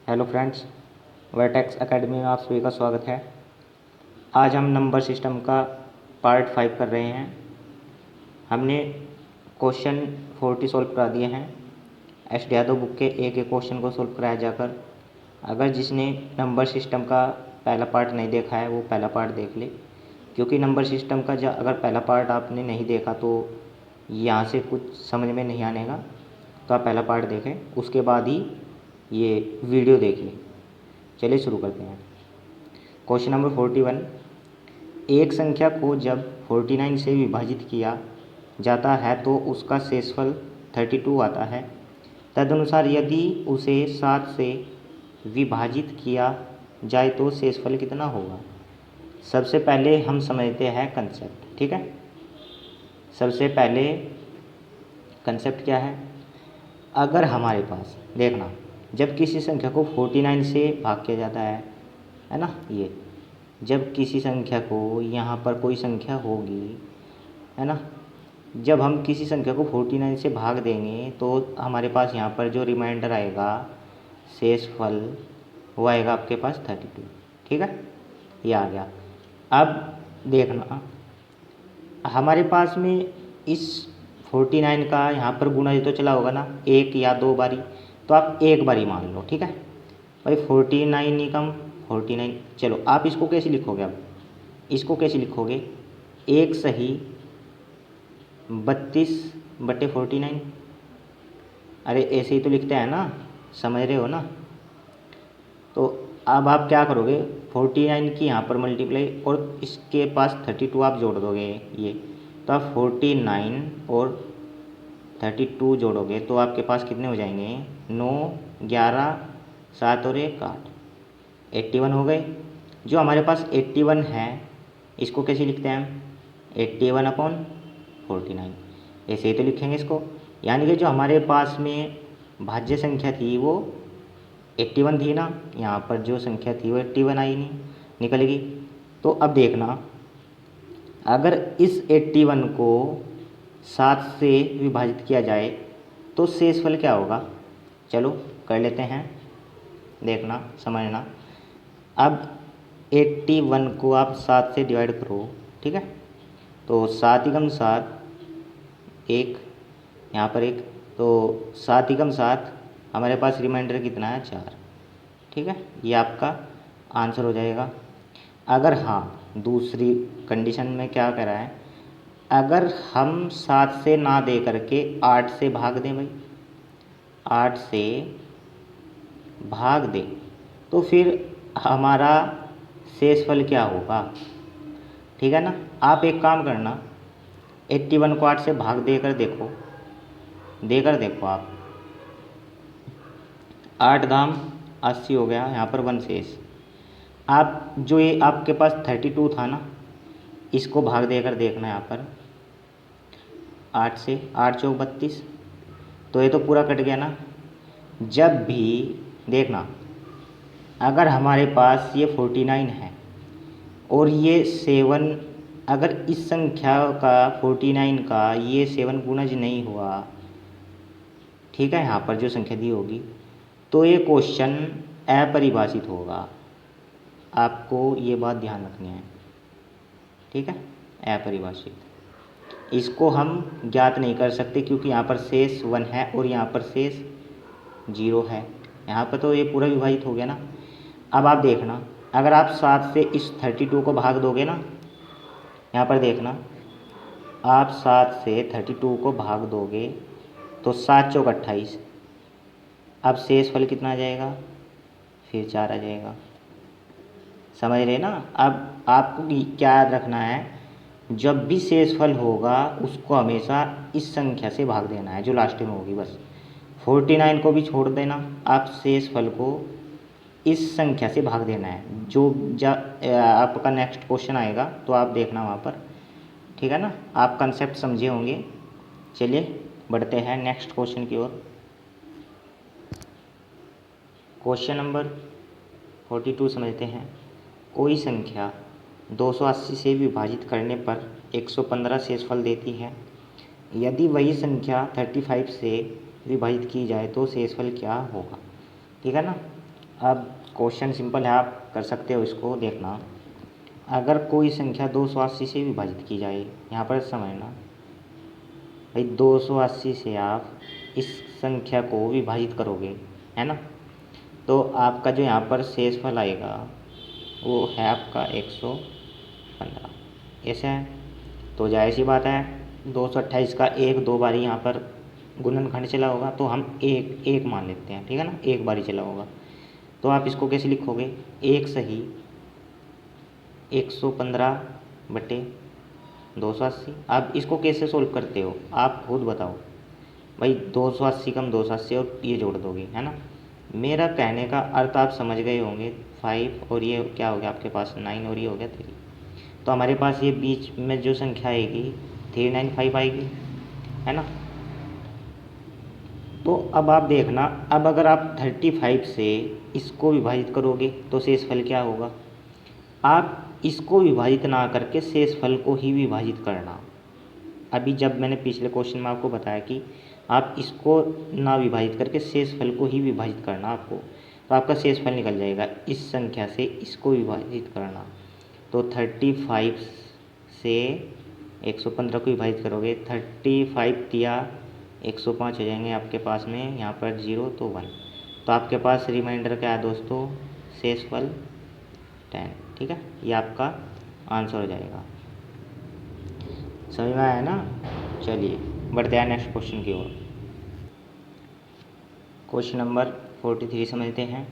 Hello friends, vertex academy में आप सभी का स्वागत है। आज हम नंबर सिस्टम का पार्ट 5 कर रहे हैं। हमने क्वेश्चन 40 सॉल्व करा दिए हैं। एस डी यादव बुक के एक एक क्वेश्चन को सॉल्व कराया जाकर। अगर जिसने नंबर सिस्टम का पहला पार्ट नहीं देखा है वो पहला पार्ट देख ले, क्योंकि नंबर सिस्टम का अगर पहला पार्ट आपने नहीं देखा तो यहाँ से कुछ समझ में नहीं आने का। तो आप पहला पार्ट देखें, उसके बाद ही ये वीडियो देखिए। चलिए शुरू करते हैं। क्वेश्चन नंबर 41, एक संख्या को जब 49 से विभाजित किया जाता है तो उसका शेषफल 32 आता है। तदनुसार यदि उसे 7 से विभाजित किया जाए तो शेषफल कितना होगा। सबसे पहले हम समझते हैं कंसेप्ट, ठीक है। सबसे पहले कंसेप्ट क्या है, अगर हमारे पास देखना, जब किसी संख्या को 49 से भाग किया जाता है ना, ये जब किसी संख्या को, यहाँ पर कोई संख्या होगी, है ना, जब हम किसी संख्या को 49 से भाग देंगे तो हमारे पास यहाँ पर जो रिमाइंडर आएगा शेषफल वो आएगा आपके पास 32, ठीक है। ये आ गया। अब देखना, हमारे पास में इस 49 का यहाँ पर गुणा ये तो चला होगा ना, एक या दो बारी, तो आप एक बारी मान लो, ठीक है भाई। 49 निकम 49, चलो आप इसको कैसे लिखोगे, अब इसको कैसे लिखोगे, एक सही 32/49। अरे ऐसे ही तो लिखते हैं ना, समझ रहे हो ना। तो अब आप क्या करोगे, 49 की यहाँ पर मल्टीप्लाई और इसके पास 32 आप जोड़ दोगे ये, तो आप 49 और 32 जोड़ोगे तो आपके पास कितने हो जाएंगे, 9, 11, 7 और 1 8, 81 हो गए। जो हमारे पास 81 है इसको कैसे लिखते हैं हम, 81/49, ऐसे ही तो लिखेंगे इसको। यानी कि जो हमारे पास में भाज्य संख्या थी वो 81 थी ना, यहाँ पर जो संख्या थी वो 81 आई नहीं, निकल गई। तो अब देखना, अगर इस 81 को 7 से विभाजित किया जाए तो शेषफल क्या होगा। चलो कर लेते हैं, देखना समझना। अब 81 को आप 7 से डिवाइड करो, ठीक है। तो 7 एकम 7, एक यहाँ पर एक, तो 7 एकम 7, हमारे पास रिमाइंडर कितना है 4, ठीक है। ये आपका आंसर हो जाएगा। अगर हाँ, दूसरी कंडीशन में क्या कह रहा है, अगर हम 7 से ना दे करके 8 से भाग दें भाई, 8 से भाग दें तो फिर हमारा शेषफल क्या होगा, ठीक है ना। आप एक काम करना, 81 को 8 से भाग देकर देखो, आप 8 दाम 80 हो गया, यहाँ पर 1 शेष। आप जो ये आपके पास 32 था ना, इसको भाग देकर देखना, यहाँ पर 8 से, 8 चौक 32, तो ये तो पूरा कट गया ना। जब भी देखना, अगर हमारे पास ये 49 है और ये 7, अगर इस संख्या का 49 का ये 7 गुणज नहीं हुआ, ठीक है, यहाँ पर जो संख्या दी होगी, तो ये क्वेश्चन अपरिभाषित होगा। आपको ये बात ध्यान रखनी है, ठीक है, अपरिभाषित। इसको हम ज्ञात नहीं कर सकते क्योंकि यहाँ पर शेष 1 है और यहाँ पर शेष 0 है। यहाँ पर तो ये पूरा विभाजित हो गया ना। अब आप देखना, अगर आप 7 से इस 32 को भाग दोगे ना, यहाँ पर देखना, आप 7 से 32 को भाग दोगे तो 7 चौक 28, अब शेषफल कितना आ जाएगा, फिर 4 आ जाएगा, समझ रहे ना। अब आपको क्या याद रखना है, जब भी शेषफल होगा उसको हमेशा इस संख्या से भाग देना है जो लास्ट में होगी, बस 49 को भी छोड़ देना, आप शेषफल को इस संख्या से भाग देना है। जो आपका नेक्स्ट क्वेश्चन आएगा तो आप देखना वहाँ पर, ठीक है ना। आप कंसेप्ट समझे होंगे। चलिए बढ़ते हैं नेक्स्ट क्वेश्चन की ओर। क्वेश्चन नंबर 42 समझते हैं। कोई संख्या 280 से विभाजित करने पर 115 शेषफल देती है। यदि वही संख्या 35 से विभाजित की जाए तो शेषफल क्या होगा, ठीक है ना। अब क्वेश्चन सिंपल है, आप कर सकते हो इसको। देखना, अगर कोई संख्या 280 से विभाजित की जाए, यहाँ पर समझना भाई, 280 से आप इस संख्या को विभाजित करोगे, है ना, तो आपका जो यहाँ पर शेषफल आएगा वो है आपका 115। ऐसा है, तो जाहिर सी बात है 228 का एक दो बारी यहाँ पर गुणनखंड चला होगा, तो हम एक एक मान लेते हैं, ठीक है ना, एक बारी चला होगा। तो आप इसको कैसे लिखोगे, एक सही 115 बटे 280। आप इसको कैसे सोल्व करते हो आप खुद बताओ भाई, 280 कम 280 और ये जोड़ दोगे, है ना। मेरा कहने का अर्थ आप समझ गए होंगे। 5 और ये क्या हो गया आपके पास 9 और ये हो गया 3, तो हमारे पास ये बीच में जो संख्या आएगी 395 आएगी, है ना। तो अब आप देखना, अब अगर आप 35 से इसको विभाजित करोगे तो शेषफल क्या होगा। आप इसको विभाजित ना करके शेषफल को ही विभाजित करना। अभी जब मैंने पिछले क्वेश्चन में आपको बताया कि आप इसको ना विभाजित करके शेषफल को ही विभाजित करना आपको, तो आपका शेषफल निकल जाएगा। इस संख्या से इसको विभाजित करना, तो 35 से 115 को विभाजित करोगे, 35 दिया 105 हो जाएंगे आपके पास में, यहाँ पर 0 तो 1, तो आपके पास रिमाइंडर क्या है दोस्तों, शेषफल 10। ठीक है, ये आपका आंसर हो जाएगा। समझ में आया ना। चलिए बढ़ते हैं नेक्स्ट क्वेश्चन की ओर। क्वेश्चन नंबर 43 समझते हैं।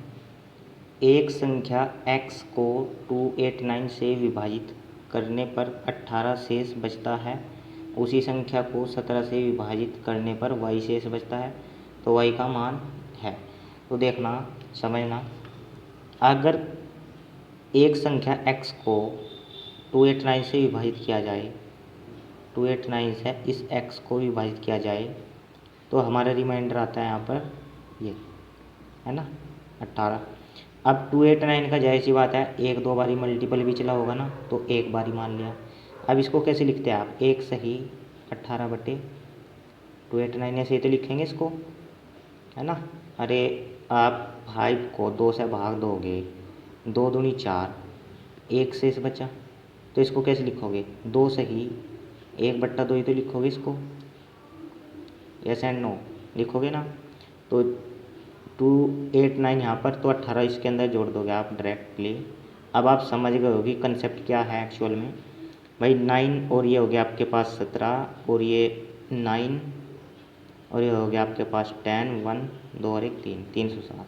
एक संख्या x को 289 से विभाजित करने पर 18 शेष बचता है, उसी संख्या को 17 से विभाजित करने पर y शेष बचता है, तो y का मान है। तो देखना, समझना, अगर एक संख्या x को 289 से विभाजित किया जाए, 289 से इस x को विभाजित किया जाए, तो हमारा रिमाइंडर आता है यहाँ पर ये, है ना, 18। अब 289 का जाहिर सी बात है एक दो बारी मल्टीपल भी चला होगा ना, तो एक बारी मान लिया। अब इसको कैसे लिखते हैं आप, एक सही 18 बटे 289, ऐसे ही तो लिखेंगे इसको, है ना। अरे आप 5 को 2 से भाग दोगे, 2 दूनी 4, एक शेष बचा, तो इसको कैसे लिखोगे, 2 सही 1/2 ही तो लिखोगे इसको, यस एंड नो लिखोगे ना। तो 289 यहाँ पर, तो 18 इसके अंदर जोड़ दोगे आप डायरेक्टली। अब आप समझ गए होगी कंसेप्ट क्या है एक्चुअल में भाई। 9 और ये हो गया आपके पास 17, और ये 9 और ये हो गया आपके पास 10, 1 2 और 1 3, 307।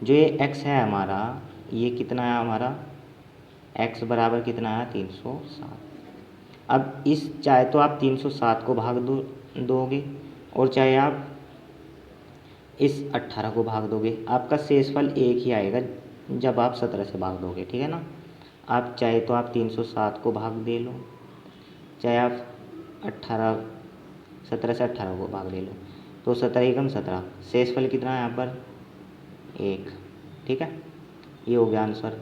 जो ये x है हमारा, ये कितना है हमारा, x बराबर कितना है 307। अब इस चाहे तो आप 307 को भाग दोगे, और चाहे आप इस 18 को भाग दोगे, आपका शेषफल एक ही आएगा जब आप 17 से भाग दोगे, ठीक है ना। आप चाहे तो आप 307 को भाग दे लो, चाहे आप 17 से 18 को भाग दे लो, तो 17 एकम 17, शेषफल कितना है यहाँ पर 1, ठीक है। ये हो गया आंसर।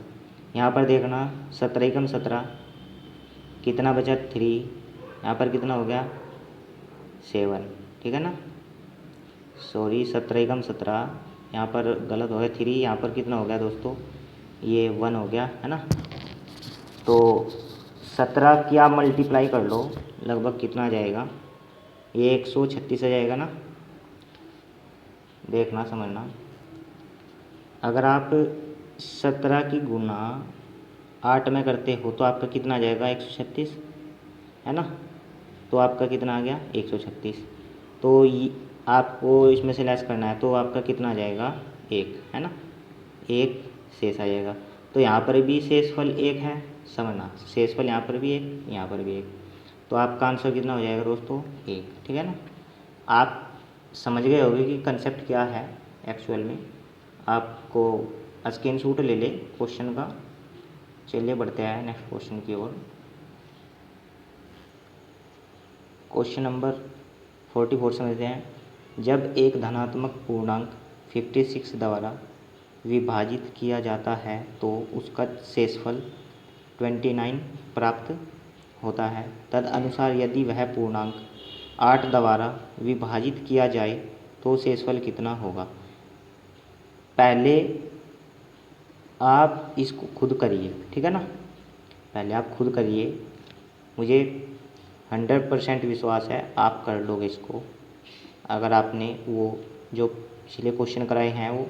यहाँ पर देखना 17 एकम 17, कितना बचा 3, यहाँ पर कितना हो गया 7, ठीक है ना। सॉरी 17 एकम 17, यहाँ पर गलत हो गया 3, यहाँ पर कितना हो गया दोस्तों, ये 1 हो गया, है ना। तो 17 की आप मल्टीप्लाई कर लो, लगभग कितना आ जाएगा, ये 136 आ जाएगा ना। देखना समझना, अगर आप 17 की गुना 8 में करते हो तो आपका कितना आ जाएगा 136, है ना। तो आपका कितना आ गया 136, तो आपको इसमें से लेस करना है, तो आपका कितना आ जाएगा 1, है ना, 1 शेष आ जाएगा। तो यहाँ पर भी शेषफल 1 है, समझना, शेषफल यहाँ पर भी 1, यहाँ पर भी 1, तो आपका आंसर कितना हो जाएगा दोस्तों 1, ठीक है ना। आप समझ गए होंगे कि कंसेप्ट क्या है एक्चुअल में। आपको स्क्रीनशॉट ले ले क्वेश्चन का। चलिए बढ़ते हैं नेक्स्ट क्वेश्चन की ओर। क्वेश्चन नंबर 44 समझते हैं। जब एक धनात्मक पूर्णांक 56 द्वारा विभाजित किया जाता है तो उसका शेषफल 29 प्राप्त होता है। तदनुसार यदि वह पूर्णांक 8 द्वारा विभाजित किया जाए तो शेषफल कितना होगा। पहले आप इसको खुद करिए, ठीक है ना। पहले आप खुद करिए, मुझे 100% विश्वास है आप कर लोगे इसको। अगर आपने वो जो पिछले क्वेश्चन कराए हैं वो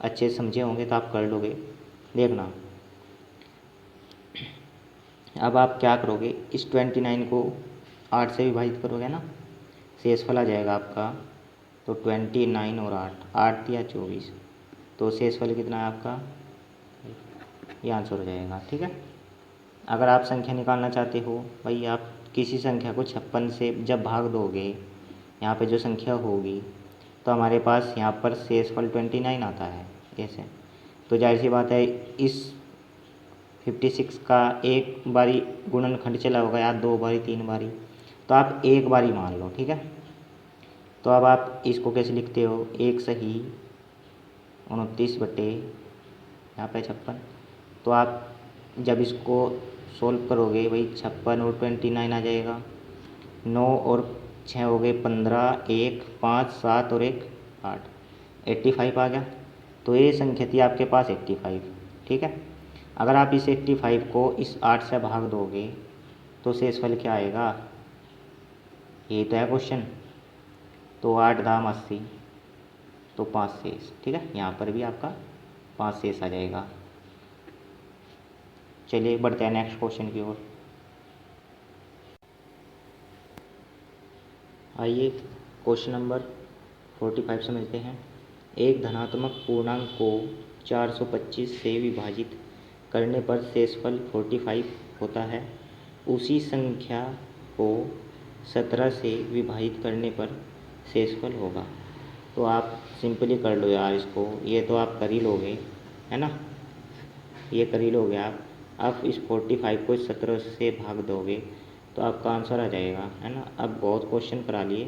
अच्छे से समझे होंगे तो आप कर लोगे। देखना, अब आप क्या करोगे, इस 29 को 8 से विभाजित करोगे ना, शेषफल आ जाएगा आपका। तो 29 और 8 दिया 24, तो शेषफल कितना है आपका, ये आंसर हो जाएगा, ठीक है। अगर आप संख्या निकालना चाहते हो भाई, आप किसी संख्या को 56 से जब भाग दोगे, यहाँ पे जो संख्या होगी, तो हमारे पास यहाँ पर शेषफल 29 आता है ऐसे। तो जाहिर सी बात है इस 56 का एक बारी गुणनखंड चला होगा, या 2 बारी 3 बारी, तो आप एक बारी मान लो, ठीक है। तो अब आप इसको कैसे लिखते हो, 1 सही 29 बटे यहाँ पे 56। तो आप जब इसको सोल्व करोगे भाई, 56 और 29 आ जाएगा, 9 और 6 हो गए 15, 1 5 7 और 1 8, 85 आ गया। तो ये संख्या थी आपके पास 85, ठीक है। अगर आप इस 85 को इस 8 से भाग दोगे तो शेषफल क्या आएगा, ये तो है क्वेश्चन। तो 8 दाम 80, तो 5 शेष, ठीक है। यहाँ पर भी आपका 5 शेष आ जाएगा। चलिए बढ़ते हैं नेक्स्ट क्वेश्चन की ओर। आइए क्वेश्चन नंबर 45 समझते हैं। एक धनात्मक पूर्णांक को 425 से विभाजित करने पर शेषफल 45 होता है। उसी संख्या को 17 से विभाजित करने पर शेषफल होगा। तो आप सिंपली कर लो यार इसको, ये तो आप कर ही लोगे, है ना, ये कर ही लोगे आप इस 45 को 17 से भाग दोगे तो आपका आंसर आ जाएगा, है ना। अब बहुत क्वेश्चन करा लिए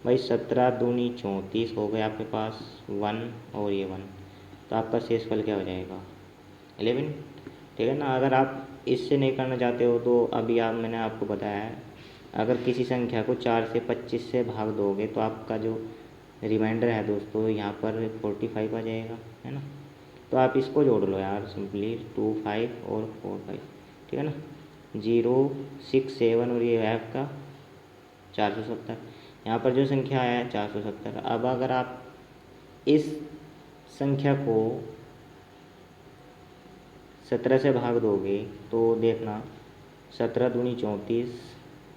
भाई, 17 दूनी 34 हो गए आपके पास 1 और ये 1, तो आपका शेषफल क्या हो जाएगा 11, ठीक है ना। अगर आप इससे नहीं करना चाहते हो तो अभी मैंने आपको बताया है, अगर किसी संख्या को 4 से 25 से भाग दोगे तो आपका जो रिमाइंडर है दोस्तों यहाँ पर 45 आ जाएगा, है ना। तो आप इसको जोड़ लो यार सिंपली, 2 5 और 4 5, ठीक है ना। 0 6 7 और ये है आपका 470, यहाँ पर जो संख्या है 470। अब अगर आप इस संख्या को 17 से भाग दोगे तो देखना, 17 दूनी 34,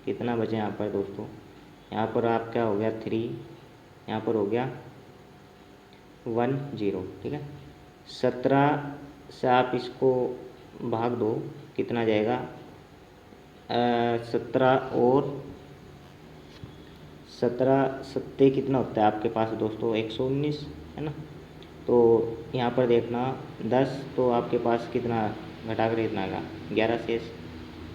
कितना बचे यहाँ पर दोस्तों, यहाँ पर आप क्या हो गया 3, यहाँ पर हो गया 1 0, ठीक है। 17 से आप इसको भाग दो, कितना जाएगा 17 और 17 सत्ते कितना होता है आपके पास दोस्तों 119, है ना। तो यहाँ पर देखना 10, तो आपके पास कितना घटा कर कितना आएगा 11 शेष।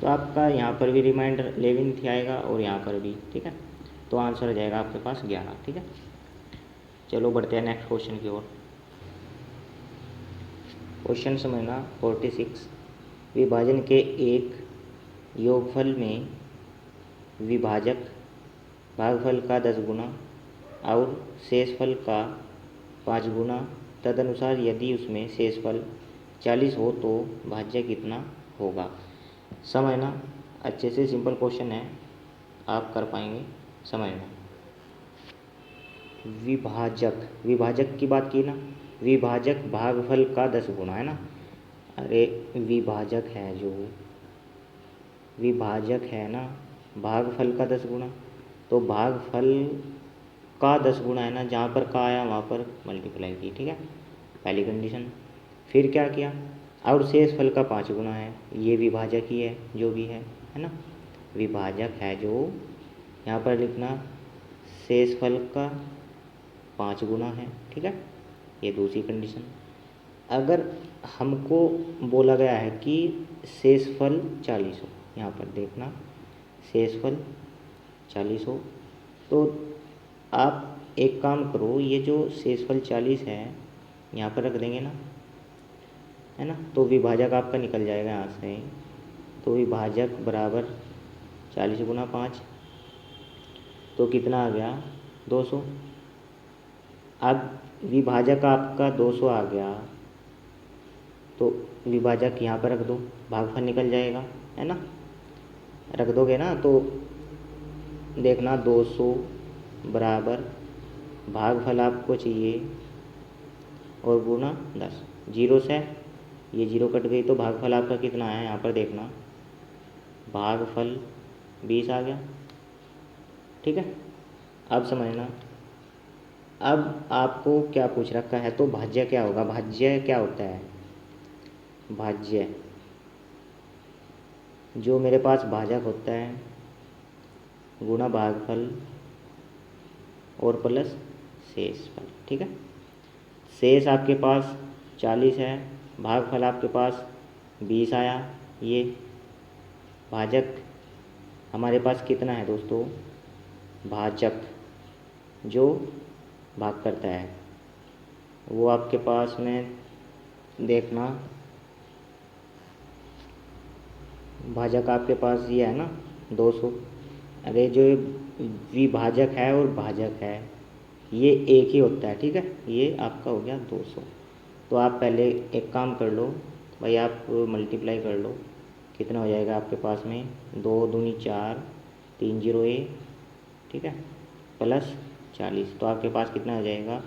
तो आपका यहाँ पर भी रिमाइंडर 11 आएगा और यहाँ पर भी, ठीक है। तो आंसर हो जाएगा आपके पास 11, ठीक है। चलो बढ़ते हैं नेक्स्ट क्वेश्चन की ओर। क्वेश्चन समझना 46। विभाजन के एक योगफल में विभाजक भागफल का 10 गुना और शेषफल का 5 गुना, तदनुसार यदि उसमें शेषफल 40 हो तो भाज्य कितना होगा। समझना अच्छे से, सिंपल क्वेश्चन है, आप कर पाएंगे समझना। विभाजक की बात की ना, विभाजक भागफल का 10 गुना, है ना। अरे विभाजक है ना, भागफल का 10 गुना, तो भागफल का 10 गुना है ना, जहाँ पर का आया वहाँ पर मल्टीप्लाई की, ठीक है, पहली कंडीशन। फिर क्या किया, और शेषफल का 5 गुना है, ये विभाजक ही है जो भी है ना, विभाजक है जो, यहाँ पर लिखना शेषफल का 5 गुना है, ठीक है, ये दूसरी कंडीशन। अगर हमको बोला गया है कि शेषफल 40 हो, यहाँ पर देखना शेषफल 40 हो, तो आप एक काम करो, ये जो शेषफल 40 है यहाँ पर रख देंगे ना, है ना। तो विभाजक आपका निकल जाएगा यहाँ से, तो विभाजक बराबर 40 गुना 5, तो कितना आ गया 200। अब विभाजक आपका 200 आ गया, तो विभाजक यहाँ पर रख दो, भागफल निकल जाएगा, है ना। रख दोगे ना तो देखना 200 बराबर भागफल आपको चाहिए और गुना 10। जीरो से ये जीरो कट गई तो भागफल आपका कितना है यहाँ पर देखना, भागफल 20 आ गया। ठीक है, अब समझना। अब आपको क्या पूछ रखा है, तो भाज्य क्या होगा। भाज्य क्या होता है, भाज्य जो मेरे पास भाजक होता है गुणा भागफल और प्लस शेषफल। ठीक है, शेष आपके पास 40 है, भागफल आपके पास 20 आया। ये भाजक हमारे पास कितना है दोस्तों, भाजक जो भाग करता है वो आपके पास में देखना, भाजक आपके पास ये है ना 200। अरे जो विभाजक है और भाजक है ये एक ही होता है। ठीक है, ये आपका हो गया 200। तो आप पहले एक काम कर लो भाई, आप मल्टीप्लाई कर लो, कितना हो जाएगा आपके पास में, 2 दूनी 4, 3 जीरो ए, ठीक है, प्लस 40। तो आपके पास कितना हो जाएगा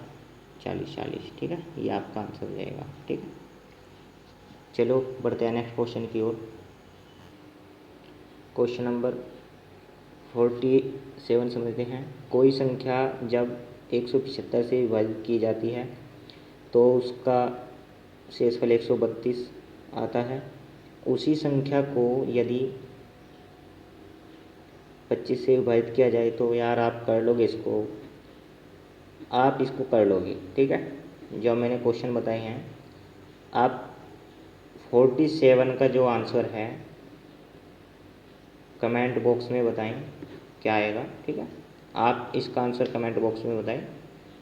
40 40। ठीक है, ये आपका आंसर हो जाएगा। ठीक है, चलो बढ़ते हैं नेक्स्ट क्वेश्चन की ओर। क्वेश्चन नंबर 47 समझते हैं। कोई संख्या जब 175 से विभाजित की जाती है तो उसका शेषफल 132 आता है। उसी संख्या को यदि 25 से विभाजित किया जाए तो यार आप कर लोगे इसको, आप इसको कर लोगे। ठीक है, जो मैंने क्वेश्चन बताए हैं आप 47 का जो आंसर है कमेंट बॉक्स में बताएं क्या आएगा। ठीक है, आप इसका आंसर कमेंट बॉक्स में बताएं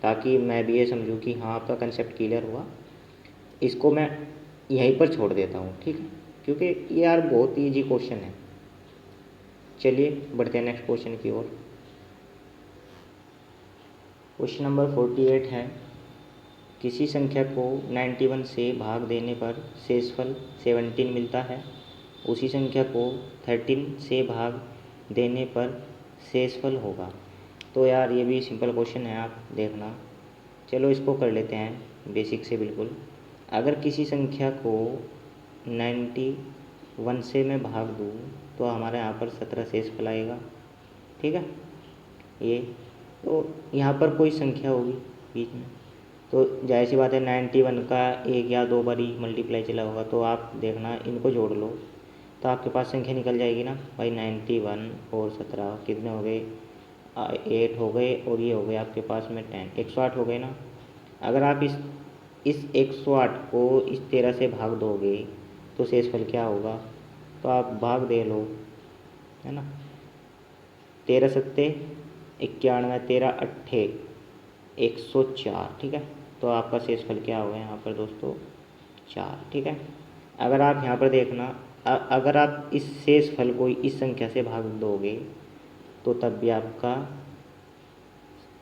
ताकि मैं भी ये समझूं कि हाँ आपका कंसेप्ट क्लियर हुआ। इसको मैं यहीं पर छोड़ देता हूँ, ठीक है, क्योंकि ये यार बहुत ईजी क्वेश्चन है। चलिए बढ़ते हैं नेक्स्ट क्वेश्चन की ओर। क्वेश्चन नंबर 48 है, किसी संख्या को 91 से भाग देने पर शेषफल 17 मिलता है। उसी संख्या को 13 से भाग देने पर शेषफल होगा। तो यार ये भी सिंपल क्वेश्चन है, आप देखना। चलो इसको कर लेते हैं बेसिक से बिल्कुल। अगर किसी संख्या को 91 से मैं भाग दूँ तो हमारे यहाँ पर 17 शेषफल आएगा। ठीक है, ये तो यहाँ पर कोई संख्या होगी बीच में, तो जाहिर सी बात है 91 का 1 या 2 बार ही मल्टीप्लाई चला होगा। तो आप देखना इनको जोड़ लो तो आपके पास संख्या निकल जाएगी ना भाई। 91 और 17 कितने हो गए, 8 हो गए, और ये हो गए आपके पास में 10, 108 हो गए ना। अगर आप इस 108 को इस 13 से भाग दोगे तो शेषफल क्या होगा, तो आप भाग दे लो, है ना। 13 सत्ते 91, 13 अट्ठे 104। ठीक है, तो आपका शेषफल क्या होगा यहाँ पर दोस्तों 4। ठीक है, अगर आप यहाँ पर देखना, अगर आप इस शेषफल को इस संख्या से भाग दोगे तो तब भी आपका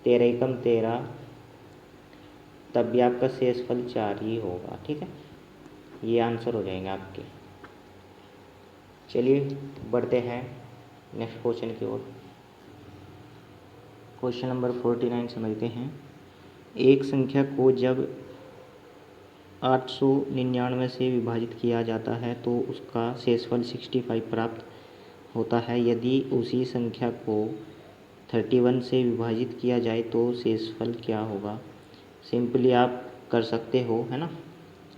13 एकम 13, तब भी आपका शेषफल 4 ही होगा। ठीक है, ये आंसर हो जाएंगे आपके। चलिए बढ़ते हैं नेक्स्ट क्वेश्चन की ओर। क्वेश्चन नंबर 49 समझते हैं। एक संख्या को जब 899 से विभाजित किया जाता है तो उसका शेषफल 65 प्राप्त होता है। यदि उसी संख्या को 31 से विभाजित किया जाए तो शेषफल क्या होगा। सिंपली आप कर सकते हो, है ना।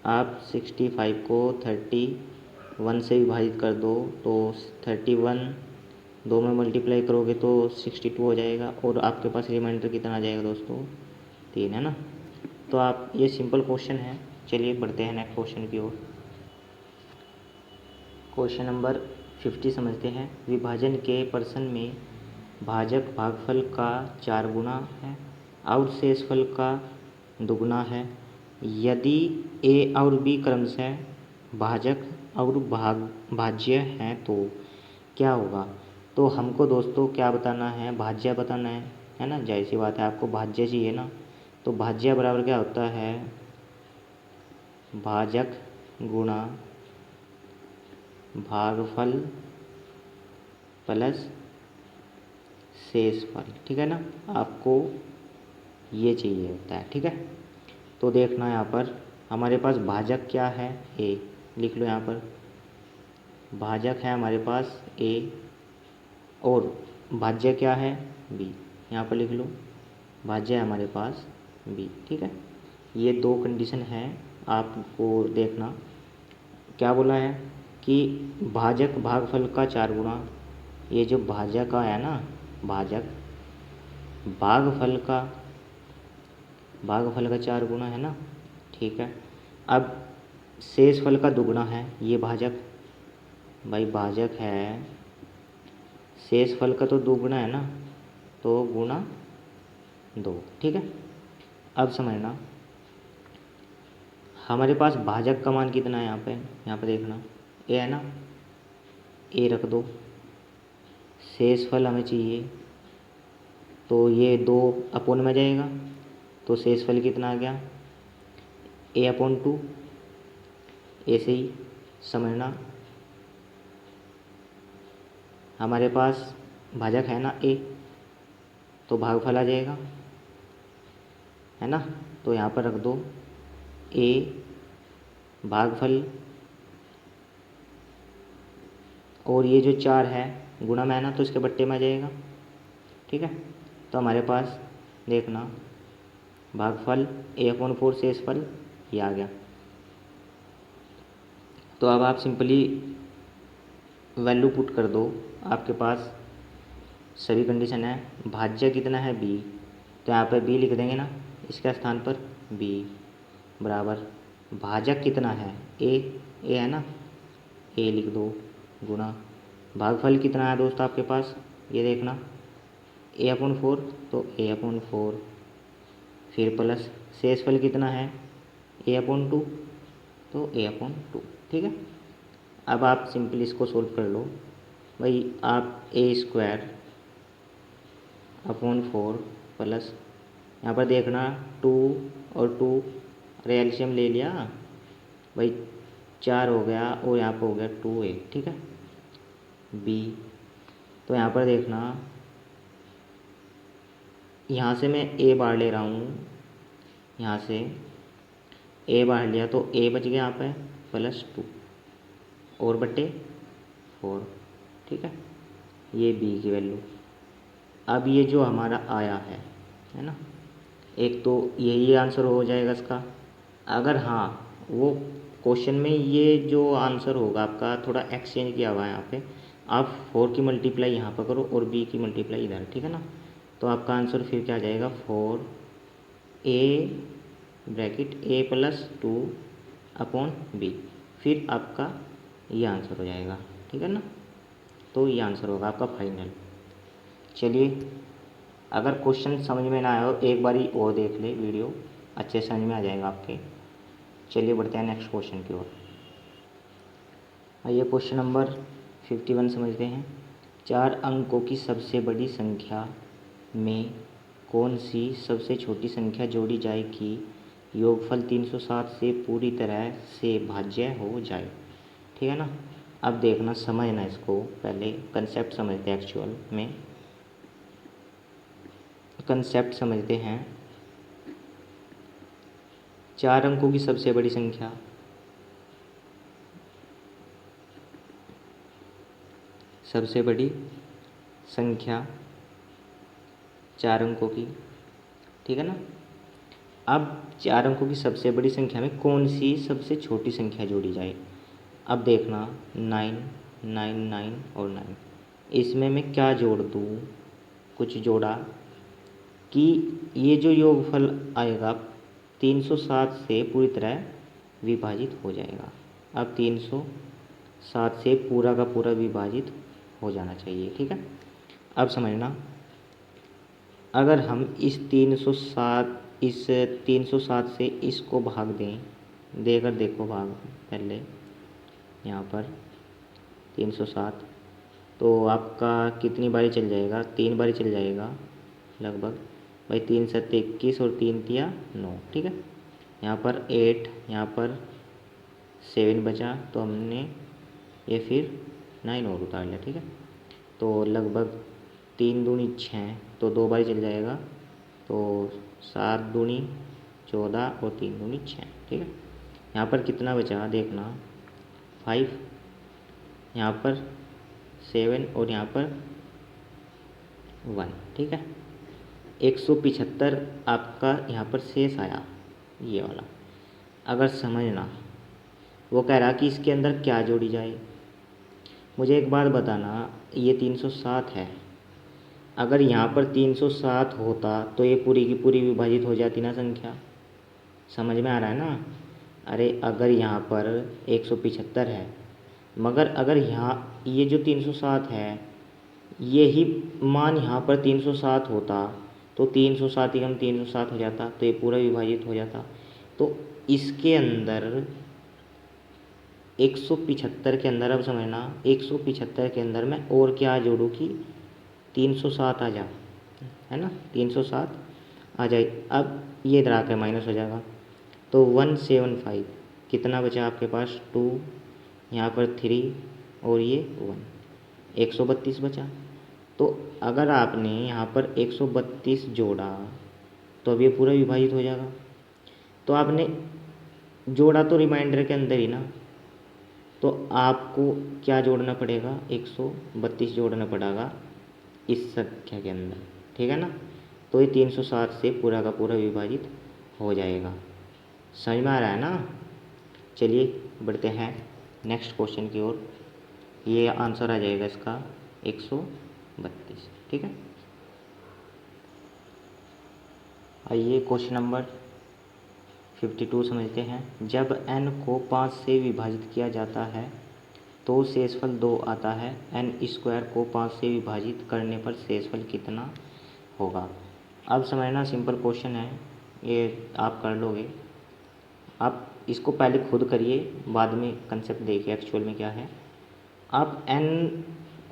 आप 65 को 31 से विभाजित कर दो तो 31 2 में मल्टीप्लाई करोगे तो 62 हो जाएगा, और आपके पास रिमाइंडर कितना आ जाएगा दोस्तों 3, है ना। तो आप ये सिंपल क्वेश्चन है। चलिए बढ़ते हैं नेक्स्ट क्वेश्चन की ओर। क्वेश्चन नंबर 50 समझते हैं। विभाजन के प्रश्न में भाजक भागफल का 4 गुना है और शेषफल का दुगुना है। यदि ए और बी क्रमशः भाजक और भाज्य हैं तो क्या होगा। तो हमको दोस्तों क्या बताना है, भाज्य बताना है ना। जाहिर सी बात है आपको भाज्य चाहिए ना। तो भाज्य बराबर क्या होता है, भाजक गुणा भागफल प्लस शेषफल, ठीक है ना। आपको ये चाहिए होता है, ठीक है। तो देखना यहाँ पर हमारे पास भाजक क्या है, ए, लिख लो यहाँ पर भाजक है हमारे पास ए, और भाज्य क्या है बी, यहाँ पर लिख लो भाज्य है हमारे पास बी, ठीक है। ये दो कंडीशन है, आपको देखना क्या बोला है कि भाजक भागफल का 4 गुना, ये जो भाजक का है ना भाजक भागफल का 4 गुना है ना, ठीक है। अब शेषफल का दुगुना है ये भाजक, भाई भाजक है शेषफल का तो दुगुना है ना, तो गुना 2, ठीक है। अब समझना हमारे पास भाजक का मान कितना है, यहाँ पे देखना ए है ना, ए रख दो। शेषफल हमें चाहिए तो ये 2 अपोन में जाएगा, तो शेषफल कितना आ गया A/2। ऐसे ही समझना हमारे पास भाजक है ना ए, तो भागफल आ जाएगा, है ना। तो यहाँ पर रख दो ए भागफल, और ये जो 4 है गुणा में है ना, तो इसके बट्टे में आ जाएगा, ठीक है। तो हमारे पास देखना भागफल A/4 शेषफल ये आ गया। तो अब आप सिंपली वैल्यू पुट कर दो, आपके पास सभी कंडीशन है। भाज्य कितना है बी, तो यहाँ पर बी लिख देंगे ना, इसके स्थान पर बी बराबर भाजक कितना है ए है ना, ए लिख दो गुणा भागफल कितना है दोस्त आपके पास, ये देखना A/4, तो A/4 फिर प्लस शेषफल कितना है A/2, तो A/2, ठीक है। अब आप सिंपली इसको सोल्व कर लो भाई, आप A²/4 प्लस यहाँ पर देखना 2 और 2 एलसीएम ले लिया भाई, 4 हो गया और यहाँ पर हो गया 2a, ठीक है। बी, तो यहाँ पर देखना यहाँ से मैं a बाहर ले रहा हूँ, यहाँ से a बाहर लिया तो a बच गया यहाँ पे +2 और बट्टे 4, ठीक है। ये b की वैल्यू। अब ये जो हमारा आया है ना, एक तो यही आंसर हो जाएगा इसका। अगर हाँ वो क्वेश्चन में ये जो आंसर होगा आपका थोड़ा एक्सचेंज किया हुआ है, यहाँ पे आप 4 की मल्टीप्लाई यहाँ पर करो और b की मल्टीप्लाई इधर, ठीक है ना। तो आपका आंसर फिर क्या आ जाएगा 4a ब्रैकेट a+2/b, फिर आपका ये आंसर हो जाएगा, ठीक है ना। तो ये आंसर होगा आपका फाइनल। चलिए अगर क्वेश्चन समझ में ना आया हो एक बारी और देख ले वीडियो, अच्छे समझ में आ जाएगा आपके। चलिए बढ़ते हैं नेक्स्ट क्वेश्चन की ओर। आइए क्वेश्चन नंबर 51 समझते हैं। 4 अंकों की सबसे बड़ी संख्या में कौन सी सबसे छोटी संख्या जोड़ी जाए कि योगफल 360 से पूरी तरह से भाज्य हो जाए, ठीक है ना। अब देखना समझना इसको, पहले कंसेप्ट समझते हैं, एक्चुअल में कंसेप्ट समझते हैं। 4 अंकों की सबसे बड़ी संख्या, सबसे बड़ी संख्या 4 अंकों की, ठीक है ना। अब 4 अंकों की सबसे बड़ी संख्या में कौन सी सबसे छोटी संख्या जोड़ी जाए। अब देखना 9, 9, 9 और 9, इसमें मैं क्या जोड़ दूँ, कुछ जोड़ा कि ये जो योगफल आएगा 360 से पूरी तरह विभाजित हो जाएगा। अब 360 से पूरा का पूरा विभाजित हो जाना चाहिए, ठीक है। अब समझना अगर हम इस 360 से इसको भाग दें, देकर देखो भाग पहले यहाँ पर 360, तो आपका कितनी बारी चल जाएगा, 3 बारी चल जाएगा लगभग भाई। 3 7 21 और 3 3 9, ठीक है। यहाँ पर 8, यहाँ पर 7 बचा, तो हमने ये फिर 9 और उतार लिया, ठीक है। तो लगभग 3 दूनी 6, तो 2 बार चल जाएगा, तो 7 दूनी 14 और 3 दूनी 6, ठीक है। यहाँ पर कितना बचा देखना, 5, यहाँ पर 7 और यहाँ पर 1, ठीक है। 175 आपका यहाँ पर शेष आया, ये वाला। अगर समझना, वो कह रहा कि इसके अंदर क्या जोड़ी जाए। मुझे एक बात बताना, ये 307 है, अगर यहाँ पर 307 होता तो ये पूरी की पूरी विभाजित हो जाती ना संख्या। समझ में आ रहा है ना। अरे अगर यहाँ पर 175 है, मगर अगर यहाँ ये जो 307 है, यही मान यहाँ पर 307 होता तो 307 एकम 307 हो जाता, तो ये पूरा विभाजित हो जाता। तो इसके अंदर 175 के अंदर, अब समझना, 175 के अंदर मैं और क्या जोड़ूँ कि 307 आ जा, है ना, 307 आ जाए। अब ये इधर आकर माइनस हो जाएगा, तो 175 कितना बचा आपके पास, 2, यहाँ पर 3 और ये 1, 132 बचा। तो अगर आपने यहाँ पर 132 जोड़ा तो अब ये पूरा विभाजित हो जाएगा। तो आपने जोड़ा तो रिमाइंडर के अंदर ही ना, तो आपको क्या जोड़ना पड़ेगा, 132 जोड़ना पड़ेगा इस संख्या के अंदर, ठीक है ना। तो ये 307 से पूरा का पूरा विभाजित हो जाएगा। समझ में आ रहा है ना। चलिए बढ़ते हैं नेक्स्ट क्वेश्चन की ओर। ये आंसर आ जाएगा इसका 132, ठीक है। आइए क्वेश्चन नंबर 52 समझते हैं। जब n को 5 से विभाजित किया जाता है तो शेषफल 2 आता है। n स्क्वायर को 5 से विभाजित करने पर शेषफल कितना होगा। अब समझना, सिंपल क्वेश्चन है, ये आप कर लोगे। आप इसको पहले खुद करिए, बाद में कंसेप्ट देखिए एक्चुअल में क्या है। आप n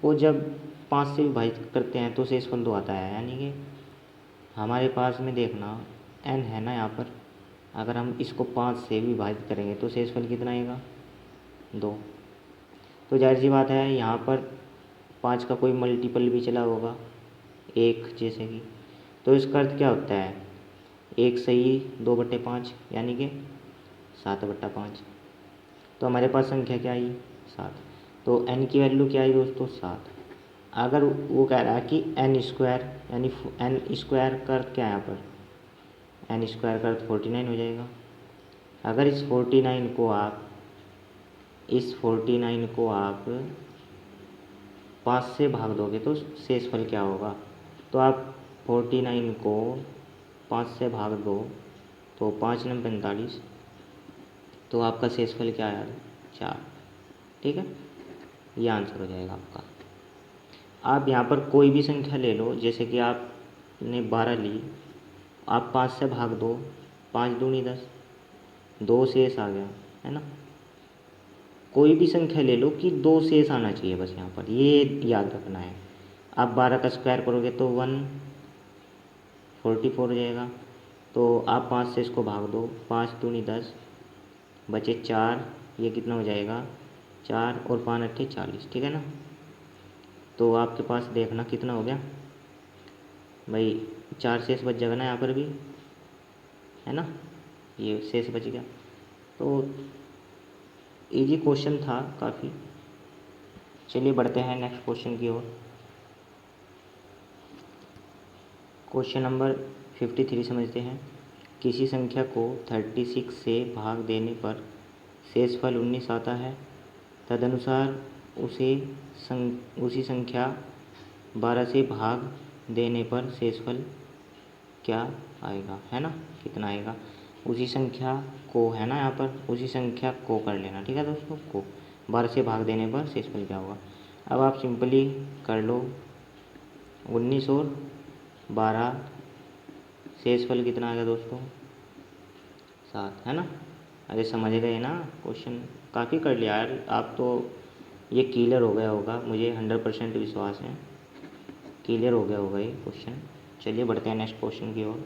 को जब 5 से विभाजित करते हैं तो शेषफल 2 आता है, यानी कि हमारे पास में देखना n है ना यहाँ पर, अगर हम इसको 5 से विभाजित करेंगे तो शेषफल कितना आएगा, 2। तो जाहिर सी बात है यहाँ पर 5 का कोई मल्टीपल भी चला होगा, 1 जैसे कि, तो इसका अर्थ क्या होता है, 1 सही 2/5 यानी कि 7/5। तो हमारे पास संख्या क्या आई, 7। तो n की वैल्यू क्या आई दोस्तों, 7। अगर वो कह रहा है कि n स्क्वायर, यानी n स्क्वायर का अर्थ क्या है यहाँ पर, n स्क्वायर का अर्थ 49 हो जाएगा। अगर इस 49 को आप 5 से भाग दोगे तो शेषफल क्या होगा। तो आप 49 को 5 से भाग दो तो 5 9 45, तो आपका शेषफल क्या है, 4, ठीक है। ये आंसर हो जाएगा आपका। आप यहाँ पर कोई भी संख्या ले लो, जैसे कि आपने 12 ली, आप 5 से भाग दो, 5 दूनी 10, 2 शेष आ गया, है ना। कोई भी संख्या ले लो कि 2 शेष आना चाहिए बस, यहाँ पर ये याद रखना है। आप 12 का स्क्वायर करोगे तो 144 हो जाएगा। तो आप 5 से इसको भाग दो, 5 दूनी 10, बचे 4, ये कितना हो जाएगा, 4 और 5 अट्ठे 40, ठीक है ना। तो आपके पास देखना कितना हो गया भाई, 4 शेष बच जाएगा ना यहाँ पर भी, है ना, ये शेष बच गया। तो इजी क्वेश्चन था काफ़ी। चलिए बढ़ते हैं नेक्स्ट क्वेश्चन की ओर। क्वेश्चन नंबर 53 समझते हैं। किसी संख्या को 36 से भाग देने पर शेषफल 19 आता है, तदनुसार उसी संख्या 12 से भाग देने पर शेषफल क्या आएगा, है ना, कितना आएगा। उसी संख्या को, है ना, यहाँ पर उसी संख्या को कर लेना, ठीक है दोस्तों, को 12 से भाग देने पर शेषफल क्या होगा। अब आप सिंपली कर लो, 19 और 12, शेषफल कितना आएगा दोस्तों, 7, है ना। अरे समझ गए ना, क्वेश्चन काफ़ी कर लिया यार आप तो, ये क्लियर हो गया होगा, मुझे 100% विश्वास है क्लियर हो गया होगा ये क्वेश्चन। चलिए बढ़ते हैं नेक्स्ट क्वेश्चन की ओर।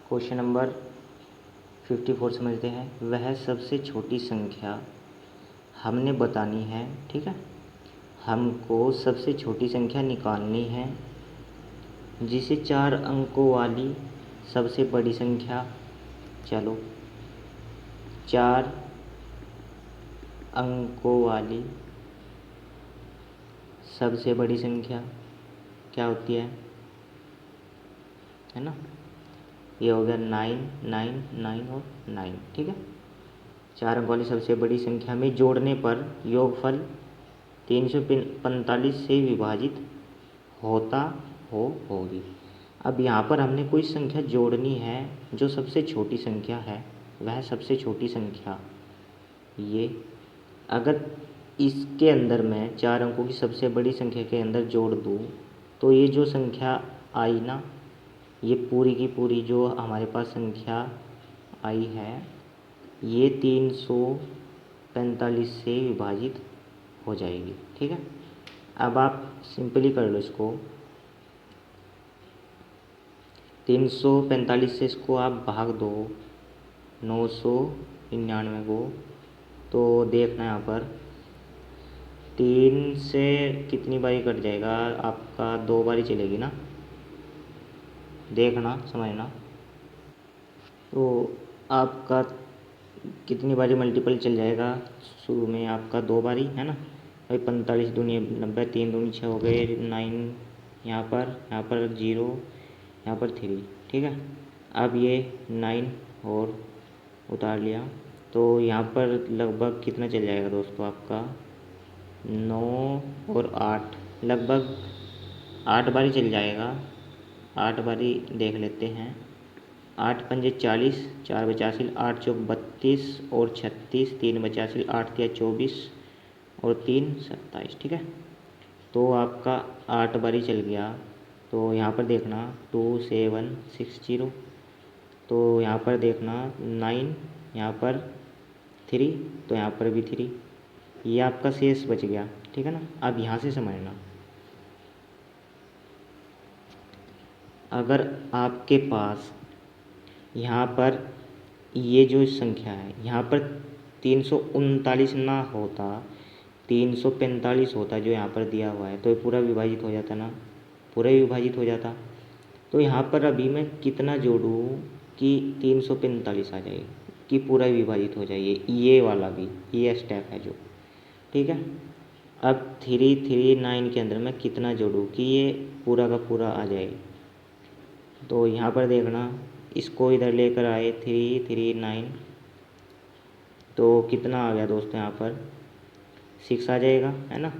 क्वेश्चन नंबर 54 समझते हैं। वह सबसे छोटी संख्या हमने बतानी है, ठीक है। हमको सबसे छोटी संख्या निकालनी है जिसे 4 अंकों वाली सबसे बड़ी संख्या, चलो 4 अंकों वाली सबसे बड़ी संख्या क्या होती है ना। ये हो गया 9 9 9 और 9, ठीक है। 4 अंकों वाली सबसे बड़ी संख्या में जोड़ने पर योगफल 345 से विभाजित होता होगी। अब यहाँ पर हमने कोई संख्या जोड़नी है जो सबसे छोटी संख्या है, वह सबसे छोटी संख्या ये, अगर इसके अंदर मैं 4 अंकों की सबसे बड़ी संख्या के अंदर जोड़ दूँ तो ये जो संख्या आई ना, ये पूरी की पूरी जो हमारे पास संख्या आई है ये 345 से विभाजित हो जाएगी, ठीक है। अब आप सिंपली कर लो इसको, 345 से इसको आप भाग दो 999 को, तो देखना यहाँ पर 3 से कितनी बारी कट जाएगा आपका, 2 बारी चलेगी ना, देखना समझना। तो आपका कितनी बारी मल्टीपल चल जाएगा, शुरू में आपका 2 बारी है ना भाई, 45 दूनी 90, 3 दूनी 6 हो गए, 9 यहाँ पर 0, यहाँ पर 3, ठीक है। अब ये 9 और उतार लिया तो यहाँ पर लगभग कितना चल जाएगा दोस्तों आपका, 9 और 8, लगभग 8 बारी चल जाएगा। 8 बारी देख लेते हैं, 8 पंजे 40, 4 85, 8 चौक 32 और 36, 3 85, 8 तिया 24 और 3 27, ठीक है। तो आपका 8 बारी चल गया। तो यहाँ पर देखना 2760, तो यहाँ पर देखना 9, यहाँ पर 3, तो यहाँ पर भी 3, ये आपका शेष बच गया, ठीक है ना। अब यहाँ से समझना, अगर आपके पास यहाँ पर ये जो संख्या है यहाँ पर 339 ना होता, 345 होता जो यहाँ पर दिया हुआ है, तो ये पूरा विभाजित हो जाता ना, पूरा विभाजित हो जाता। तो यहाँ पर अभी मैं कितना जोड़ूँ कि 345 आ जाए, कि पूरा विभाजित हो जाए, ये वाला भी ये स्टेप है जो, ठीक है। अब 339 के अंदर मैं कितना जोड़ूँ कि ये पूरा का पूरा आ जाए। तो यहाँ पर देखना, इसको इधर लेकर आए 339, तो कितना आ गया दोस्तों, यहाँ पर 6 आ जाएगा, है ना।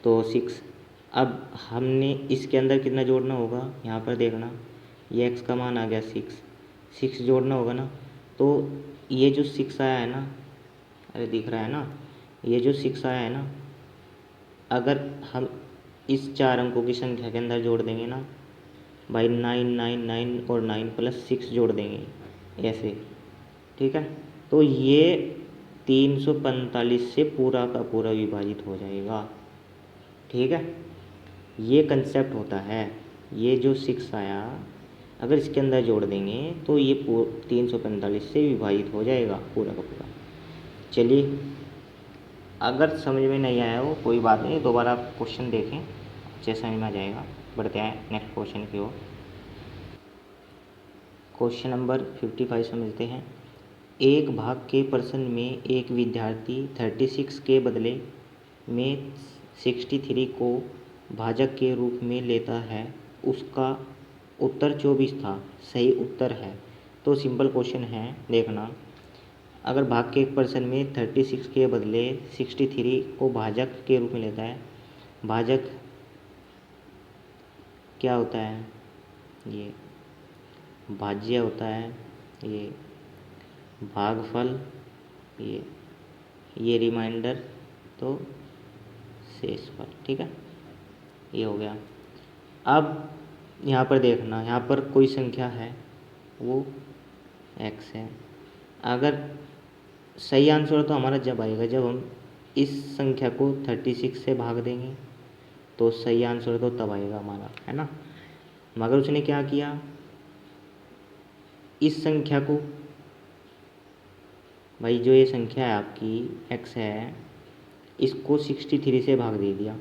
तो 6, अब हमने इसके अंदर कितना जोड़ना होगा, यहाँ पर देखना ये x का मान आ गया 6 जोड़ना होगा ना। तो ये जो 6 आया है ना, अरे दिख रहा है ना, ये जो 6 आया है ना, अगर हम इस 4 अंकों की संख्या के अंदर जोड़ देंगे ना भाई, 9 और 9 प्लस 6 जोड़ देंगे ऐसे, ठीक है। तो ये 345 से पूरा का पूरा विभाजित हो जाएगा, ठीक है। ये कंसेप्ट होता है, ये जो 6 आया अगर इसके अंदर जोड़ देंगे तो ये 345 से विभाजित हो जाएगा पूरा का पूरा। चलिए, अगर समझ में नहीं आया हो कोई बात नहीं, दोबारा आप क्वेश्चन देखें, अच्छे समझ में आ जाएगा। बढ़ते हैं नेक्स्ट क्वेश्चन की ओर। क्वेश्चन नंबर 55 समझते हैं। एक भाग के प्रश्न में एक विद्यार्थी 36 के बदले में 63 को भाजक के रूप में लेता है, उसका उत्तर 24 था, सही उत्तर है। तो सिंपल क्वेश्चन है, देखना, अगर भाग के एक प्रश्न में 36 के बदले 63 को भाजक के रूप में लेता है, भाजक क्या होता है, ये भाज्य होता है, ये भागफल, ये रिमाइंडर, तो शेषफल, ठीक है। ये हो गया। अब यहाँ पर देखना, यहाँ पर कोई संख्या है वो x है। अगर सही आंसर तो हमारा जब आएगा जब हम इस संख्या को 36 से भाग देंगे, तो सही आंसर तो तब आएगा हमारा, है ना। मगर उसने क्या किया, इस संख्या को, भाई जो ये संख्या है आपकी x है, इसको 63 से भाग दे दिया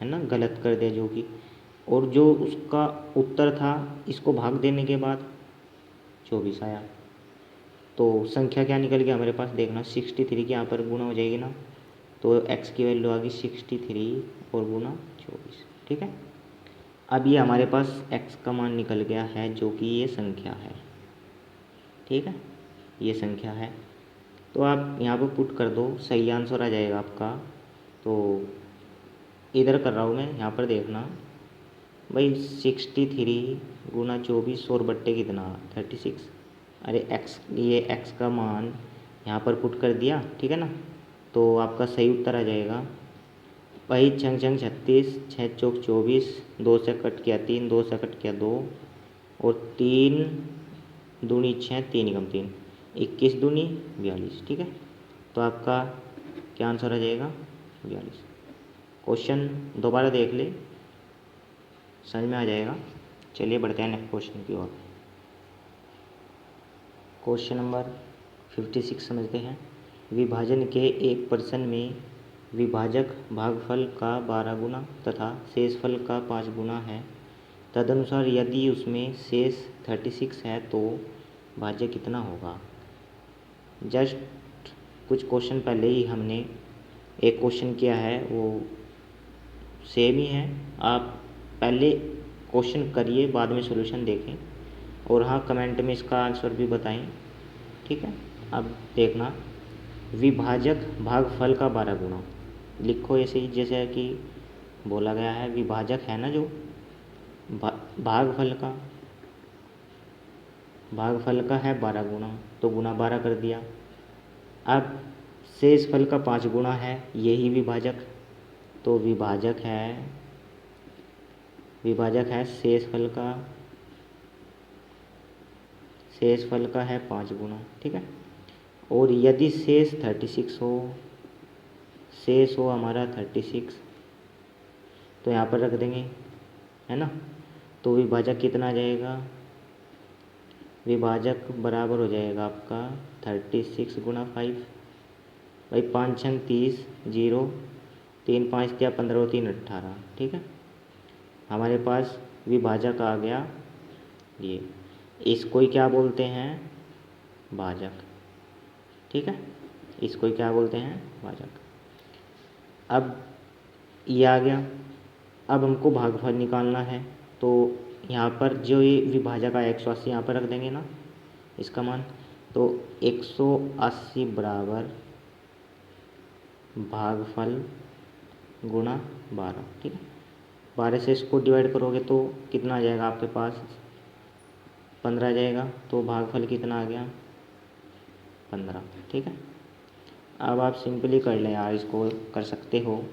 है ना, गलत कर दिया जो कि, और जो उसका उत्तर था इसको भाग देने के बाद 24 आया। तो संख्या क्या निकल गया हमारे पास, देखना 63 की यहाँ पर गुना हो जाएगी ना, तो x की वैल्यू आ गई 63 और गुना 24। ठीक है, अब ये हमारे पास x का मान निकल गया है जो कि ये संख्या है। ठीक है, ये संख्या है, तो आप यहाँ पर पुट कर दो, सही आंसर आ जाएगा आपका। तो इधर कर रहा हूँ मैं, यहाँ पर देखना भाई 63 गुना 24 और बट्टे कितना 36। अरे x, ये x का मान यहाँ पर पुट कर दिया, ठीक है ना, तो आपका सही उत्तर आ जाएगा भाई 6 छंग 36, 6 चौक 24, 2 से कट किया 3, 2 से कट किया 2 और 3 दूनी 6, 3 एकम 3, 21 दूनी 42। ठीक है, तो आपका क्या आंसर आ जाएगा 42। क्वेश्चन दोबारा देख ले, समझ में आ जाएगा। चलिए बढ़ते हैं नेक्स्ट क्वेश्चन की ओर। क्वेश्चन नंबर 56 समझते हैं। विभाजन के एक प्रश्न में विभाजक भागफल का 12 गुना तथा शेषफल का 5 गुना है। तदनुसार यदि उसमें शेष 36 है तो भाज्य कितना होगा। जस्ट कुछ क्वेश्चन पहले ही हमने एक क्वेश्चन किया है, वो सेम ही है। आप पहले क्वेश्चन करिए, बाद में सॉल्यूशन देखें, और हाँ कमेंट में इसका आंसर भी बताएं। ठीक है, अब देखना विभाजक भागफल का 12 गुना लिखो ऐसे ही जैसे कि बोला गया है। विभाजक है ना जो भागफल का है 12 गुना, तो गुना 12 कर दिया। अब शेषफल का 5 गुना है, यही विभाजक, तो विभाजक है शेषफल का है 5 गुना। ठीक है, और यदि शेष 36 हो, शेष हो हमारा 36, तो यहाँ पर रख देंगे है ना, तो विभाजक कितना आ जाएगा, विभाजक बराबर हो जाएगा आपका 36 गुना 5। भाई 5 छंग 30, 0, 3 5 क्या 15 और 3 18। ठीक है, हमारे पास विभाजक आ गया ये, इसको ही क्या बोलते हैं भाजक। ठीक है, इसको ही क्या बोलते हैं भाजक। अब ये आ गया, अब हमको भागफल निकालना है, तो यहाँ पर जो ये विभाजक आया 180 यहाँ पर रख देंगे ना इसका मान, तो 180 बराबर भागफल गुणा 12। ठीक है, 12 से इसको डिवाइड करोगे तो कितना आ जाएगा आपके पास 15 आ जाएगा, तो भागफल कितना आ गया 15। ठीक है, अब आप सिंपली कर लें यार, इसको कर सकते हो,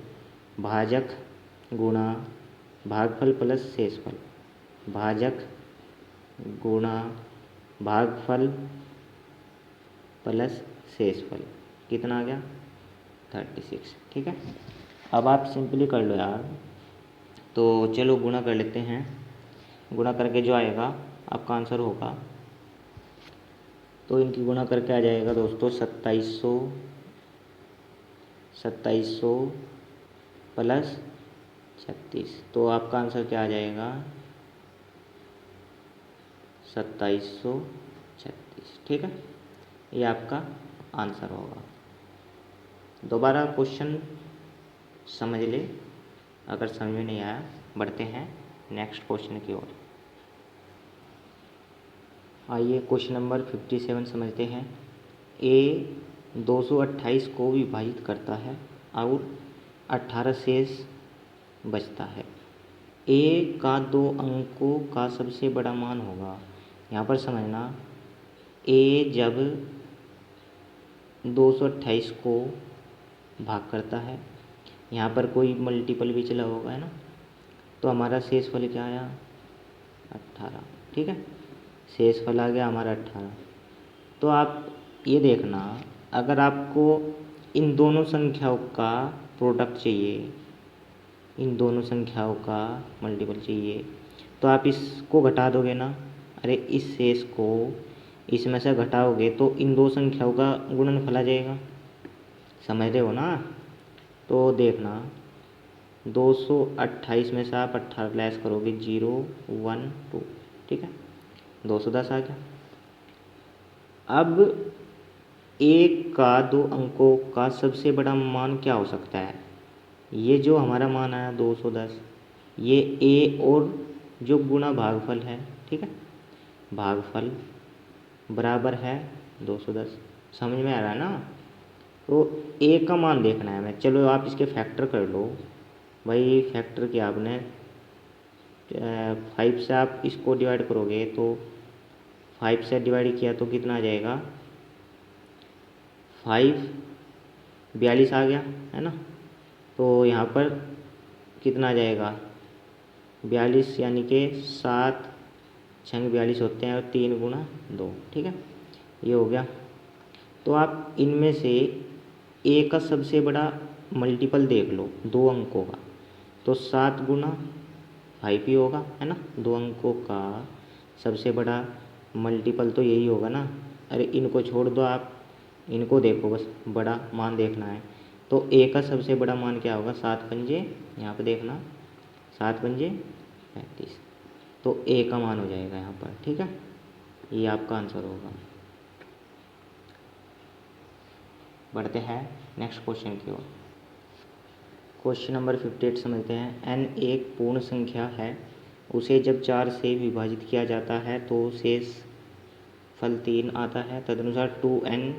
भाजक गुणा भागफल प्लस शेषफल, भाजक गुणा भागफल प्लस शेषफल, कितना आ गया 36। ठीक है, अब आप सिंपली कर लो यार, तो चलो गुणा कर लेते हैं। गुणा करके जो आएगा आपका आंसर होगा, तो इनकी गुणा करके आ जाएगा दोस्तों 2700 प्लस 36, तो आपका आंसर क्या आ जाएगा 2736। ठीक है, ये आपका आंसर होगा। दोबारा क्वेश्चन समझ ले, अगर समझ में नहीं आया बढ़ते हैं नेक्स्ट क्वेश्चन की ओर। आइए क्वेश्चन नंबर 57 समझते हैं। ए 228 को विभाजित करता है और 18 शेष बचता है। ए का 2 अंकों का सबसे बड़ा मान होगा। यहाँ पर समझना, ए जब 228 को भाग करता है, यहाँ पर कोई मल्टीपल भी चला होगा है ना, तो हमारा शेषफल क्या आया 18। ठीक है, शेषफल आ गया हमारा 18। तो आप ये देखना, अगर आपको इन दोनों संख्याओं का प्रोडक्ट चाहिए, इन दोनों संख्याओं का मल्टीपल चाहिए, तो आप इसको घटा दोगे ना। अरे इस शेष को इसमें से घटाओगे तो इन दो संख्याओं का गुणनफल आ जाएगा, समझ रहे हो ना। तो देखना 228 में से आप 18 लेस करोगे 0 1 2, ठीक है, 210 आ गया। अब एक का दो अंकों का सबसे बड़ा मान क्या हो सकता है? ये जो हमारा मान आया 210, ये ए और जो गुणा भागफल है, ठीक है, भागफल बराबर है 210, समझ में आ रहा है ना। तो ए का मान देखना है हमें। चलो आप इसके फैक्टर कर लो भाई, फैक्टर किया आपने 5 से आप इसको डिवाइड करोगे तो 5 से डिवाइड किया तो कितना आ जाएगा 5 42 आ गया, है ना। तो यहाँ पर कितना आ जाएगा 42, यानी कि 7 छंग 42 होते हैं और 3 गुणा 2, ठीक है, ये हो गया। तो आप इनमें से ए का सबसे बड़ा मल्टीपल देख लो दो अंकों का, तो 7 गुणा 5 ही होगा, है ना। दो अंकों का सबसे बड़ा मल्टीपल तो यही होगा ना। अरे इनको छोड़ दो, आप इनको देखो, बस बड़ा मान देखना है। तो ए का सबसे बड़ा मान क्या होगा 7 पंजे, यहाँ पे देखना 7 पंजे 35, तो ए का मान हो जाएगा यहाँ पर, ठीक है, ये आपका आंसर होगा। बढ़ते हैं नेक्स्ट क्वेश्चन की ओर। क्वेश्चन नंबर 58 समझते हैं। n एक पूर्ण संख्या है, उसे जब 4 से विभाजित किया जाता है तो शेष फल 3 आता है। तदनुसार 2n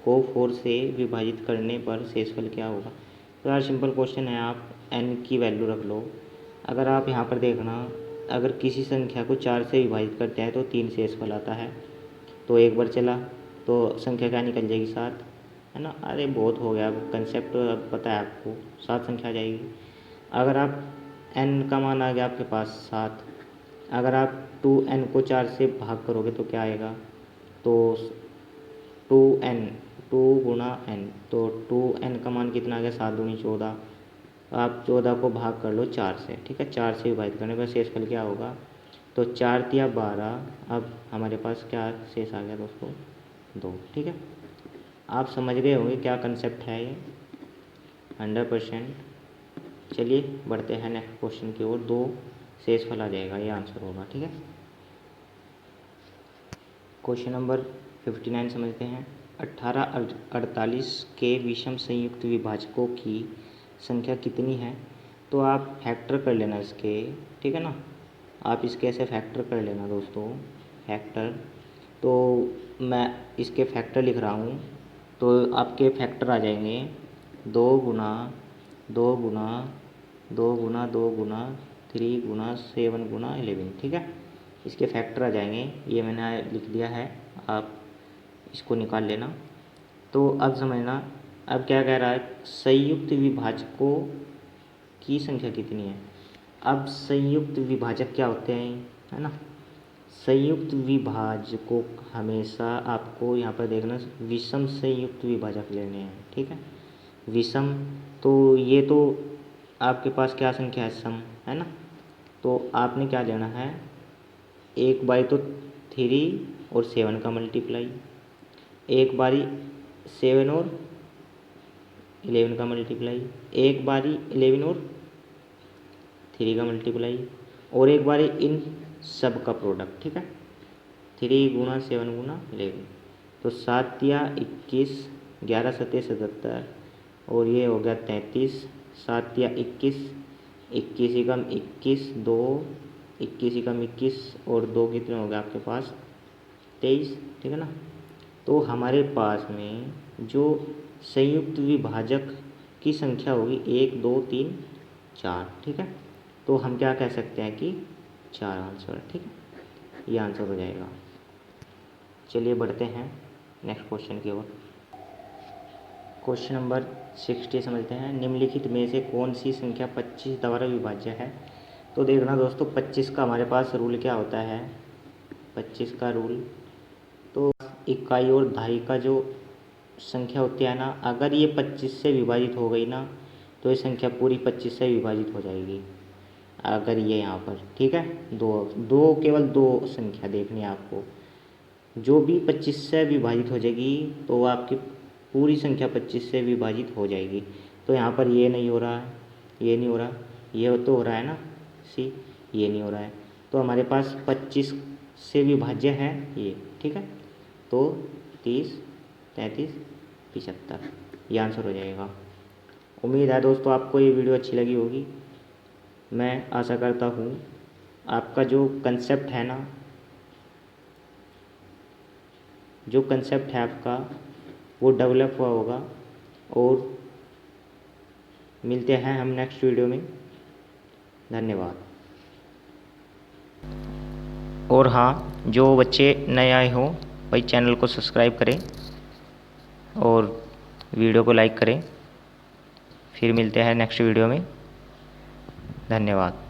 को 4 से विभाजित करने पर शेषफल क्या होगा? तो यार सिंपल क्वेश्चन है, आप n की वैल्यू रख लो। अगर आप यहाँ पर देखना, अगर किसी संख्या को 4 से विभाजित करते हैं तो 3 शेषफल आता है, तो एक बार चला तो संख्या क्या निकल जाएगी 7, है ना। अरे बहुत हो गया, कंसेप्ट अब पता है आपको, 7 संख्या आ जाएगी। अगर आप n का मान आ गया आपके पास 7, अगर आप 2n को 4 से भाग करोगे तो क्या आएगा, तो 2n 2 गुणा n, तो 2n का मान कितना आ गया 7 दूनी 14, आप 14 को भाग कर लो 4 से, ठीक है, 4 से विभाजित करने पर शेषफल क्या होगा, तो 4 तिया 12, अब हमारे पास क्या शेष आ गया दोस्तों 2, ठीक है। आप समझ गए होंगे क्या कंसेप्ट है ये 100%। चलिए बढ़ते हैं नेक्स्ट क्वेश्चन की ओर। 2 शेषफल आ जाएगा, ये आंसर होगा, ठीक है। क्वेश्चन नंबर 59 समझते हैं। 1848 के विषम संयुक्त विभाजकों की संख्या कितनी है? तो आप फैक्टर कर लेना इसके, ठीक है ना, आप इसके ऐसे फैक्टर कर लेना दोस्तों, फैक्टर। तो मैं इसके फैक्टर लिख रहा हूँ, तो आपके फैक्टर आ जाएंगे 2 गुना 2 गुना 2 गुना 2 गुना 3 गुना 7 गुना 11, ठीक है, इसके फैक्टर आ जाएंगे। ये मैंने लिख दिया है, आप इसको निकाल लेना। तो अब समझना, अब क्या कह रहा है, संयुक्त विभाजकों की संख्या कितनी है। अब संयुक्त विभाजक क्या होते हैं, है ना। संयुक्त विभाजकों हमेशा आपको यहाँ पर देखना विषम संयुक्त विभाजक लेने हैं, ठीक है। विषम, तो ये तो आपके पास क्या संख्या है सम, है ना। तो आपने क्या लेना है, एक बारी तो 3 और 7 का मल्टीप्लाई, एक बारी 7 और 11 का मल्टीप्लाई, एक बारी 11 और 3 का मल्टीप्लाई, और एक बारी इन सब का प्रोडक्ट, ठीक है, 3 गुना 7 गुना 11, तो 7 या 21, 11 सत्ते 77, और ये हो गया 33, 7 या 21, 21 एकम 21, 2 21 एकम 21 और 2 कितने हो गए आपके पास 23, ठीक है ना। तो हमारे पास में जो संयुक्त विभाजक की संख्या होगी 1 2 3 4, ठीक है। तो हम क्या कह सकते हैं कि 4 आंसर, ठीक है, ये आंसर हो जाएगा। चलिए बढ़ते हैं नेक्स्ट क्वेश्चन की ओर। क्वेश्चन नंबर 60 समझते हैं। निम्नलिखित में से कौन सी संख्या 25 द्वारा विभाज्य है? तो देखना दोस्तों, 25 का हमारे पास रूल क्या होता है, 25 का रूल, तो इकाई और दहाई का जो संख्या होती है ना, अगर ये 25 से विभाजित हो गई ना, तो ये संख्या पूरी 25 से विभाजित हो जाएगी। अगर ये यहाँ पर, ठीक है, दो केवल दो संख्या देखनी है आपको। जो भी 25 से विभाजित हो जाएगी तो आपकी पूरी संख्या 25 से विभाजित हो जाएगी। तो यहाँ पर ये नहीं हो रहा है, ये नहीं हो रहा, ये तो हो रहा है ना सी, ये नहीं हो रहा है। तो हमारे पास 25 से विभाज्य है ये, ठीक है। तो 30, 33, 75 ये आंसर हो जाएगा। उम्मीद है दोस्तों आपको ये वीडियो अच्छी लगी होगी। मैं आशा करता हूँ आपका जो कंसेप्ट है ना, जो कंसेप्ट है आपका वो डेवलप हुआ होगा। और मिलते हैं हम नेक्स्ट वीडियो में। धन्यवाद। और हाँ, जो बच्चे नए आए हों भाई चैनल को सब्सक्राइब करें और वीडियो को लाइक करें। फिर मिलते हैं नेक्स्ट वीडियो में। धन्यवाद।